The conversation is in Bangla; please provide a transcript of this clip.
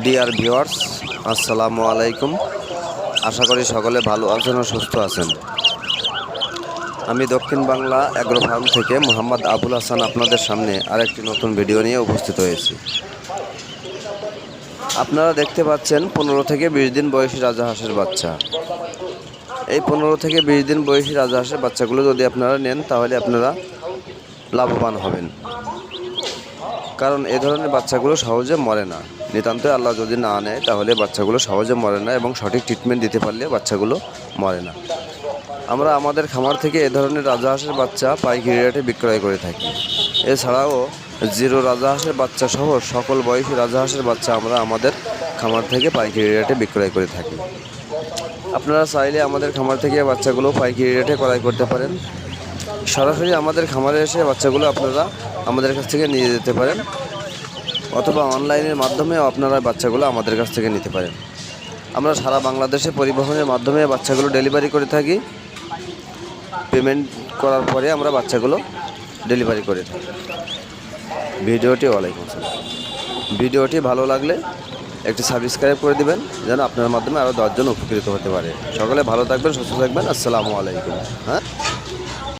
ডিয়ার ভিউয়ার্স, আসসালামু আলাইকুম। আশা করি সকলে ভালো আছেন ও সুস্থ আছেন। আমি দক্ষিণ বাংলা অ্যাগ্রো ফার্ম থেকে মোহাম্মদ আবুল হাসান আপনাদের সামনে আরেকটি নতুন ভিডিও নিয়ে উপস্থিত হয়েছি। আপনারা দেখতে পাচ্ছেন 15 থেকে 20 দিন বয়সী রাজাহাঁসের বাচ্চা। এই 15 থেকে 20 দিন বয়সী রাজাহাঁসের বাচ্চাগুলো যদি আপনারা নেন তাহলে আপনারা লাভবান হবেন, কারণ এ ধরনের বাচ্চাগুলো সহজে মরে না। নিতান্তই আল্লাহ যদি না নেয় তাহলে বাচ্চাগুলো সহজে মরে না, এবং সঠিক ট্রিটমেন্ট দিতে পারলে বাচ্চাগুলো মরে না। আমরা আমাদের খামার থেকে এ ধরনের রাজাহাঁসের বাচ্চা পাইকারি রেটে বিক্রয় করে থাকি। এছাড়াও জিরো রাজাহাঁসের বাচ্চা সহ সকল বয়সী রাজাহাঁসের বাচ্চা আমরা আমাদের খামার থেকে পাইকারি রেটে বিক্রয় করে থাকি। আপনারা চাইলে আমাদের খামার থেকে বাচ্চাগুলো পাইকারি রেটে ক্রয় করতে পারেন। সরাসরি আমাদের খামারে এসে বাচ্চাগুলো আপনারা আমাদের কাছ থেকে নিয়ে যেতে পারেন, অথবা অনলাইনের মাধ্যমেও আপনারা বাচ্চাগুলো আমাদের কাছ থেকে নিতে পারেন। আমরা সারা বাংলাদেশে পরিবহনের মাধ্যমে বাচ্চাগুলো ডেলিভারি করে থাকি। পেমেন্ট করার পরে আমরা বাচ্চাগুলো ডেলিভারি করে থাকি। ওয়ালাইকুম আসসালাম। ভিডিওটি ভালো লাগলে একটি সাবস্ক্রাইব করে দিবেন, যেন আপনার মাধ্যমে আরও 10 জন উপকৃত হতে পারে। সকলে ভালো থাকবেন, সুস্থ থাকবেন। আসসালামু আলাইকুম। হ্যাঁ।